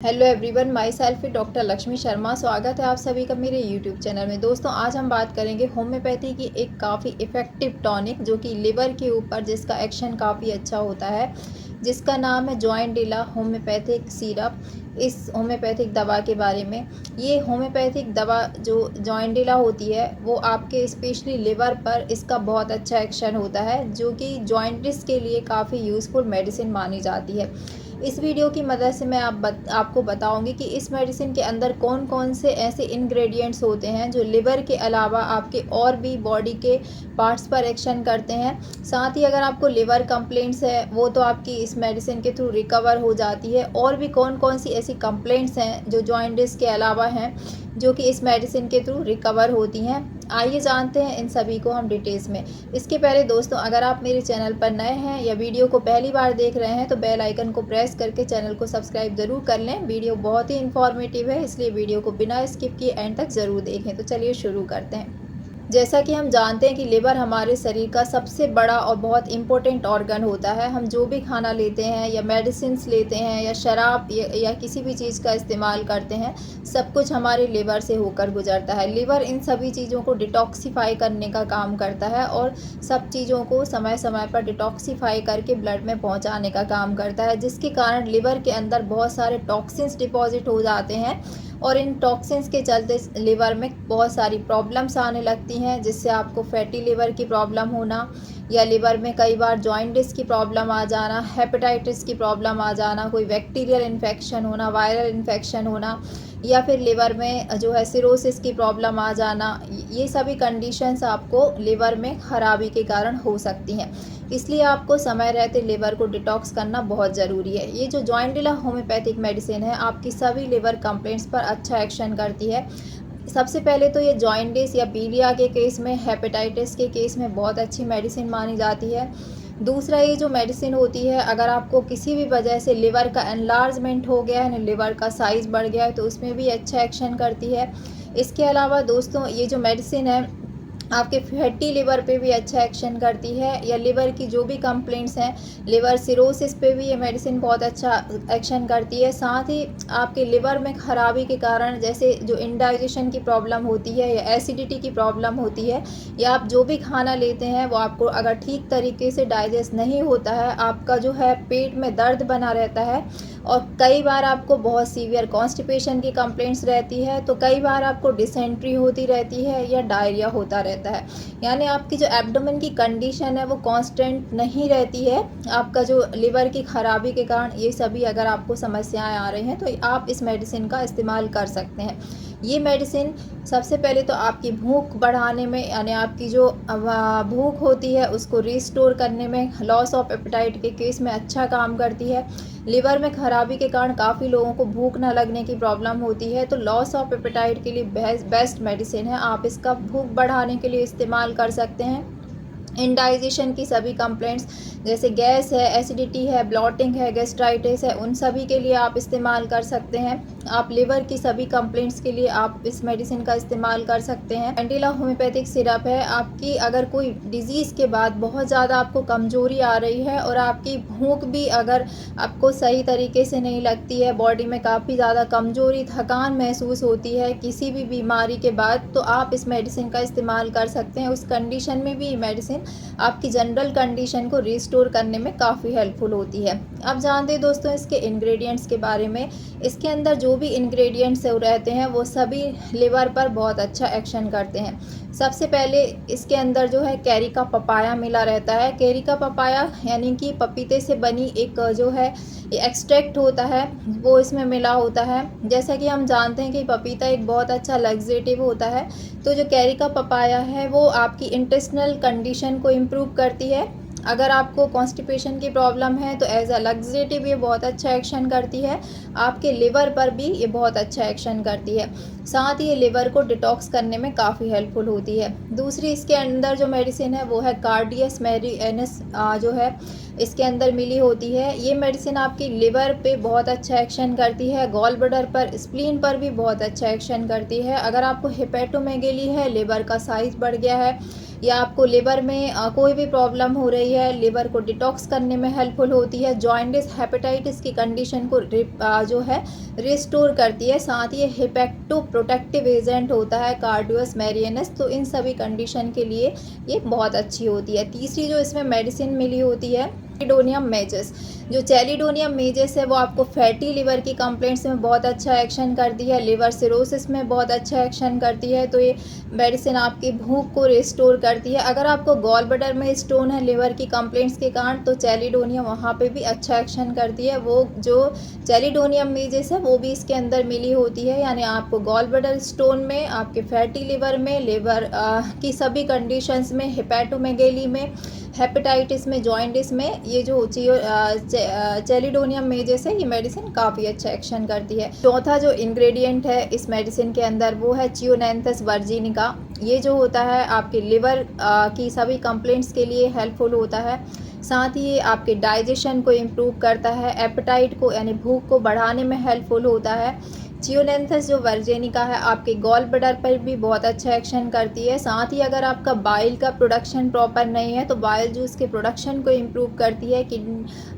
Hello everyone, my self doctor Lakshmi Sharma. स्वागत है आप सभी का मेरे यूट्यूब चैनल में। दोस्तों, आज हम बात करेंगे होम्योपैथी की एक काफ़ी इफ़ेक्टिव टॉनिक जो कि लिवर के ऊपर जिसका एक्शन काफ़ी अच्छा होता है, जिसका नाम है जॉइंडिला होम्योपैथिक सिरप। इस होम्योपैथिक दवा के बारे में, ये होम्योपैथिक दवा जो जॉइंडिला होती है वो आपके स्पेशली लिवर पर इसका बहुत अच्छा एक्शन होता है, जो कि जॉइंटिस के लिए काफ़ी यूज़फुल मेडिसिन मानी जाती है। इस वीडियो की मदद से मैं आपको बताऊंगी कि इस मेडिसिन के अंदर कौन कौन से ऐसे इंग्रेडिएंट्स होते हैं जो लिवर के अलावा आपके और भी बॉडी के पार्ट्स पर एक्शन करते हैं। साथ ही अगर आपको लिवर कंप्लेंट्स है वो तो आपकी इस मेडिसिन के थ्रू रिकवर हो जाती है। और भी कौन कौन सी ऐसी कंप्लेंट्स हैं जो जॉइंटिस के अलावा हैं जो कि इस मेडिसिन के थ्रू रिकवर होती हैं। आइए जानते हैं इन सभी को हम डिटेल्स में। इसके पहले दोस्तों, अगर आप मेरे चैनल पर नए हैं या वीडियो को पहली बार देख रहे हैं तो बेल आइकन को प्रेस करके चैनल को सब्सक्राइब ज़रूर कर लें। वीडियो बहुत ही इन्फॉर्मेटिव है, इसलिए वीडियो को बिना स्किप किए एंड तक ज़रूर देखें। तो चलिए शुरू करते हैं। जैसा कि हम जानते हैं कि लिवर हमारे शरीर का सबसे बड़ा और बहुत इम्पोर्टेंट ऑर्गन होता है। हम जो भी खाना लेते हैं या मेडिसिन्स लेते हैं या शराब या किसी भी चीज़ का इस्तेमाल करते हैं, सब कुछ हमारे लिवर से होकर गुजरता है। लिवर इन सभी चीज़ों को डिटॉक्सिफाई करने का काम करता है और सब चीज़ों को समय समय पर डिटॉक्सिफाई करके ब्लड में पहुंचाने का काम करता है, जिसके कारण लिवर के अंदर बहुत सारे टॉक्सिन्स डिपॉजिट हो जाते हैं और इन टॉक्सिन्स के चलते लिवर में बहुत सारी प्रॉब्लम्स आने लगती हैं, जिससे आपको फैटी लिवर की प्रॉब्लम होना या लिवर में कई बार जॉइंटिस की प्रॉब्लम आ जाना, हेपेटाइटिस की प्रॉब्लम आ जाना, कोई बैक्टीरियल इन्फेक्शन होना, वायरल इन्फेक्शन होना या फिर लिवर में जो है सिरोसिस की प्रॉब्लम आ जाना, ये सभी कंडीशंस आपको लिवर में खराबी के कारण हो सकती हैं। इसलिए आपको समय रहते लिवर को डिटॉक्स करना बहुत ज़रूरी है। ये जो जॉइंडिला होम्योपैथिक मेडिसिन है आपकी सभी लिवर कंप्लेंट्स पर अच्छा एक्शन करती है। सबसे पहले तो ये जॉइंटिस या पीलिया के केस में, हेपेटाइटिस के केस में बहुत अच्छी मेडिसिन मानी जाती है। दूसरा, ये जो मेडिसिन होती है, अगर आपको किसी भी वजह से लिवर का एनलार्जमेंट हो गया है, लिवर का साइज़ बढ़ गया है, तो उसमें भी अच्छा एक्शन करती है। इसके अलावा दोस्तों, ये जो मेडिसिन है आपके फैटी लिवर पे भी अच्छा एक्शन करती है, या लिवर की जो भी कंप्लेंट्स हैं, लिवर सिरोसिस पे भी ये मेडिसिन बहुत अच्छा एक्शन करती है। साथ ही आपके लिवर में खराबी के कारण, जैसे जो इंडाइजेशन की प्रॉब्लम होती है या एसिडिटी की प्रॉब्लम होती है, या आप जो भी खाना लेते हैं वो आपको अगर ठीक तरीके से डाइजेस्ट नहीं होता है, आपका जो है पेट में दर्द बना रहता है और कई बार आपको बहुत सीवियर कॉन्स्टिपेशन की कंप्लेंट्स रहती है, तो कई बार आपको डिसेंट्री होती रहती है या डायरिया होता रहता है। यानी आपकी जो एब्डोमेन की कंडीशन है वो कांस्टेंट नहीं रहती है। आपका जो लिवर की खराबी के कारण ये सभी अगर आपको समस्याएं आ रही हैं तो आप इस मेडिसिन का इस्तेमाल कर सकते हैं। ये मेडिसिन सबसे पहले तो आपकी भूख बढ़ाने में, यानी आपकी जो भूख होती है उसको रिस्टोर करने में, लॉस ऑफ एपेटाइट के केस में अच्छा काम करती है। लिवर में खराबी के कारण काफ़ी लोगों को भूख ना लगने की प्रॉब्लम होती है, तो लॉस ऑफ एपेटाइट के लिए बेस्ट मेडिसिन है। आप इसका भूख बढ़ाने के लिए इस्तेमाल कर सकते हैं। इंडाइजेशन की सभी कंप्लेंट्स जैसे गैस है, एसिडिटी है, ब्लॉटिंग है, गैस्ट्राइटिस है, उन सभी के लिए आप इस्तेमाल कर सकते हैं। आप लिवर की सभी कंप्लेंट्स के लिए आप इस मेडिसिन का इस्तेमाल कर सकते हैं। जॉइंडिला होम्योपैथिक सिरप है। आपकी अगर कोई डिजीज़ के बाद बहुत ज़्यादा आपको कमज़ोरी आ रही है और आपकी भूख भी अगर आपको सही तरीके से नहीं लगती है, बॉडी में काफ़ी ज़्यादा कमज़ोरी, थकान महसूस होती है किसी भी बीमारी के बाद, तो आप इस मेडिसिन का इस्तेमाल कर सकते हैं। उस कंडीशन में भी ये मेडिसिन आपकी जनरल कंडीशन को रिस्टोर करने में काफ़ी हेल्पफुल होती है। अब जानते हैं दोस्तों इसके इंग्रेडिएंट्स के बारे में। इसके अंदर जो भी इंग्रेडिएंट्स रहते हैं वो सभी लिवर पर बहुत अच्छा एक्शन करते हैं। सबसे पहले इसके अंदर जो है कैरी का पपाया मिला रहता है। कैरी का पपाया यानी कि पपीते से बनी एक जो है एक्सट्रैक्ट होता है, वो इसमें मिला होता है। जैसा कि हम जानते हैं कि पपीता एक बहुत अच्छा लग्जेटिव होता है, तो जो कैरी का पपाया है वो आपकी इंटेस्टिनल कंडीशन को इम्प्रूव करती है। अगर आपको कॉन्स्टिपेशन की प्रॉब्लम है तो एज अ लग्जेटिव ये बहुत अच्छा एक्शन करती है। आपके लिवर पर भी ये बहुत अच्छा एक्शन करती है। साथ ही ये लिवर को डिटॉक्स करने में काफ़ी हेल्पफुल होती है। दूसरी इसके अंदर जो मेडिसिन है वो है कार्डियस मेरिएनस जो है इसके अंदर मिली होती है। ये मेडिसिन आपकी लिवर पे बहुत अच्छा एक्शन करती है, गॉल ब्लैडर पर, स्प्लीन पर भी बहुत अच्छा एक्शन करती है। अगर आपको हेपेटोमेगेली है, लिवर का साइज़ बढ़ गया है या आपको लिवर में कोई भी प्रॉब्लम हो रही है, लिवर को डिटॉक्स करने में हेल्पफुल होती है। जॉइंटिस, हेपेटाइटिस की कंडीशन को जो है रिस्टोर करती है। साथ ही हेपेक्टो प्रोटेक्टिव एजेंट होता है कार्डियस मैरियनस, तो इन सभी कंडीशन के लिए ये बहुत अच्छी होती है। तीसरी जो इसमें मेडिसिन मिली होती है चैलिडोनियम मेजस। जो चैलिडोनियम मेजस है वो आपको फैटी लिवर की कंप्लेंट्स में बहुत अच्छा एक्शन करती है, लिवर सिरोसिस में बहुत अच्छा एक्शन करती है। तो ये मेडिसिन आपकी भूख को रिस्टोर करती है। अगर आपको गॉल ब्लैडर में स्टोन है लिवर की कंप्लेंट्स के कारण, तो चैलिडोनियम वहाँ पे भी अच्छा एक्शन करती है। वो जो चैलिडोनियम मेजस है वो भी इसके अंदर मिली होती है, यानी आपको गॉल ब्लैडर स्टोन में, आपके फैटी लिवर में, लिवर की सभी कंडीशंस में, हेपेटोमेगेली में, हेपेटाइटिस में, जॉइंटिस में, ये जो चैलिडोनियम मेजस है ये मेडिसिन काफ़ी अच्छा एक्शन करती है। चौथा जो इंग्रेडिएंट है इस मेडिसिन के अंदर वो है चियोनैंथस वर्जिनिका। ये जो होता है आपके लिवर की सभी कंप्लेंट्स के लिए हेल्पफुल होता है। साथ ही ये आपके डाइजेशन को इम्प्रूव करता है, एपेटाइट को यानी भूख को बढ़ाने में हेल्पफुल होता है। चियोनैंथस जो वर्जिनिका है आपके गॉल ब्लैडर पर भी बहुत अच्छा एक्शन करती है। साथ ही अगर आपका बाइल का प्रोडक्शन प्रॉपर नहीं है तो बाइल जूस के प्रोडक्शन को इम्प्रूव करती है। कि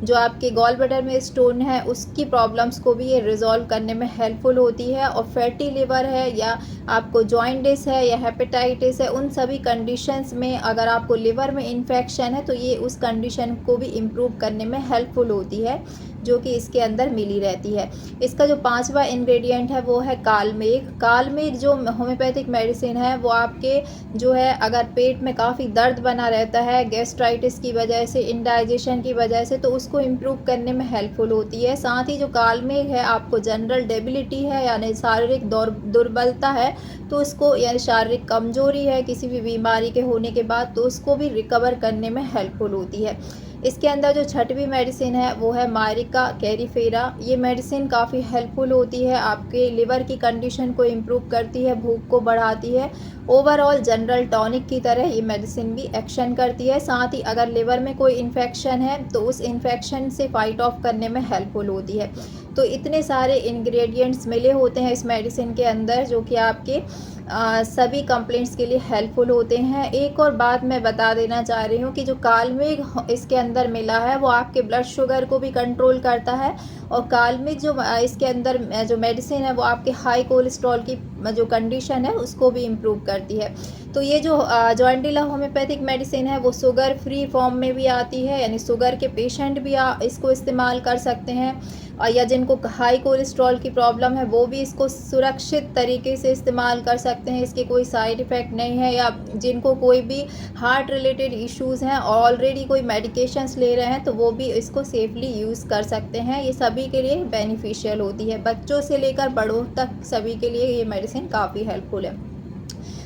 जो आपके गॉल ब्लैडर में स्टोन है उसकी प्रॉब्लम्स को भी ये रिजॉल्व करने में हेल्पफुल होती है। और फैटी लिवर है या आपको जॉइंटिस है या हेपेटाइटिस है, उन सभी कंडीशंस में अगर आपको लिवर में इन्फेक्शन है तो ये उस कंडीशन को भी इम्प्रूव करने में हेल्पफुल होती है, जो कि इसके अंदर मिली रहती है। इसका जो पांचवा इंग्रेडिएंट है वो है कालमेघ। कालमेघ जो होम्योपैथिक मेडिसिन है वो आपके जो है अगर पेट में काफ़ी दर्द बना रहता है गैस्ट्राइटिस की वजह से, इंडाइजेशन की वजह से, तो उसको इम्प्रूव करने में हेल्पफुल होती है। साथ ही जो कालमेघ है आपको जनरल डेबिलिटी है यानी शारीरिक दुर्बलता है तो उसको, यानी शारीरिक कमजोरी है किसी भी बीमारी के होने के बाद, तो उसको भी रिकवर करने में हेल्पफुल होती है। इसके अंदर जो छठवीं मेडिसिन है वो है मारिका कैरीफेरा। ये मेडिसिन काफ़ी हेल्पफुल होती है, आपके लिवर की कंडीशन को इम्प्रूव करती है, भूख को बढ़ाती है। ओवरऑल जनरल टॉनिक की तरह ये मेडिसिन भी एक्शन करती है। साथ ही अगर लिवर में कोई इन्फेक्शन है तो उस इन्फेक्शन से फाइट ऑफ करने में हेल्पफुल होती है। तो इतने सारे इंग्रेडिएंट्स मिले होते हैं इस मेडिसिन के अंदर जो कि आपके सभी कंप्लेंट्स के लिए हेल्पफुल होते हैं। एक और बात मैं बता देना चाह रही हूँ कि जो कालमेघ इसके अंदर मिला है वो आपके ब्लड शुगर को भी कंट्रोल करता है। और कालमेघ जो इसके अंदर जो मेडिसिन है वो आपके हाई कोलेस्ट्रॉल की जो कंडीशन है उसको भी इम्प्रूव करती है। तो ये जो जॉइंटिला होम्योपैथिक मेडिसिन है वो शुगर फ्री फॉर्म में भी आती है, यानी शुगर के पेशेंट भी इसको इस्तेमाल कर सकते हैं। या जिनको हाई कोलेस्ट्रॉल की प्रॉब्लम है वो भी इसको सुरक्षित तरीके से इस्तेमाल कर सकते हैं, इसके कोई साइड इफ़ेक्ट नहीं है। या जिनको कोई भी हार्ट रिलेटेड इश्यूज़ हैं और ऑलरेडी कोई मेडिकेशंस ले रहे हैं तो वो भी इसको सेफली यूज़ कर सकते हैं। ये सभी के लिए बेनिफिशियल होती है, बच्चों से लेकर बड़ों तक सभी के लिए ये मेडिसिन काफ़ी हेल्पफुल है।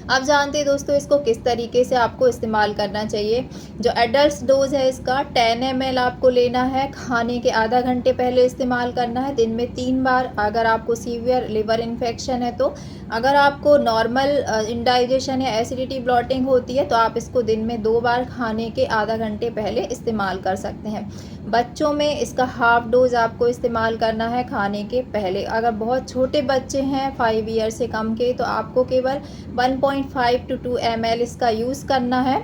अब जानते हैं दोस्तों इसको किस तरीके से आपको इस्तेमाल करना चाहिए। जो एडल्ट डोज है इसका 10 ml आपको लेना है, खाने के आधा घंटे पहले इस्तेमाल करना है, दिन में 3 बार। अगर आपको सीवियर लिवर इन्फेक्शन है तो, अगर आपको नॉर्मल इंडाइजेशन या एसिडिटी ब्लॉटिंग होती है तो आप इसको दिन में 2 बार खाने के आधा घंटे पहले इस्तेमाल कर सकते हैं। बच्चों में इसका हाफ डोज आपको इस्तेमाल करना है खाने के पहले। अगर बहुत छोटे बच्चे हैं 5 ईयर से कम के तो आपको केवल 1.5 to 2 ml इसका यूज़ करना है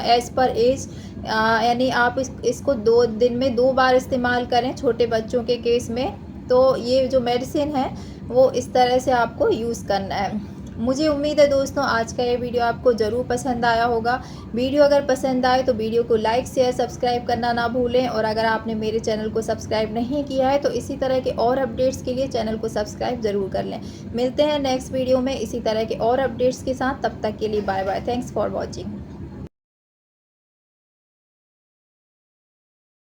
एज़ पर एज, यानी आप इसको 2 दिन में 2 बार इस्तेमाल करें छोटे बच्चों के केस में। तो ये जो मेडिसिन है वो इस तरह से आपको यूज़ करना है। मुझे उम्मीद है दोस्तों आज का ये वीडियो आपको ज़रूर पसंद आया होगा। वीडियो अगर पसंद आए तो वीडियो को लाइक शेयर सब्सक्राइब करना ना भूलें। और अगर आपने मेरे चैनल को सब्सक्राइब नहीं किया है तो इसी तरह के और अपडेट्स के लिए चैनल को सब्सक्राइब ज़रूर कर लें। मिलते हैं नेक्स्ट वीडियो में इसी तरह के और अपडेट्स के साथ, तब तक के लिए bye bye. Thanks for watching.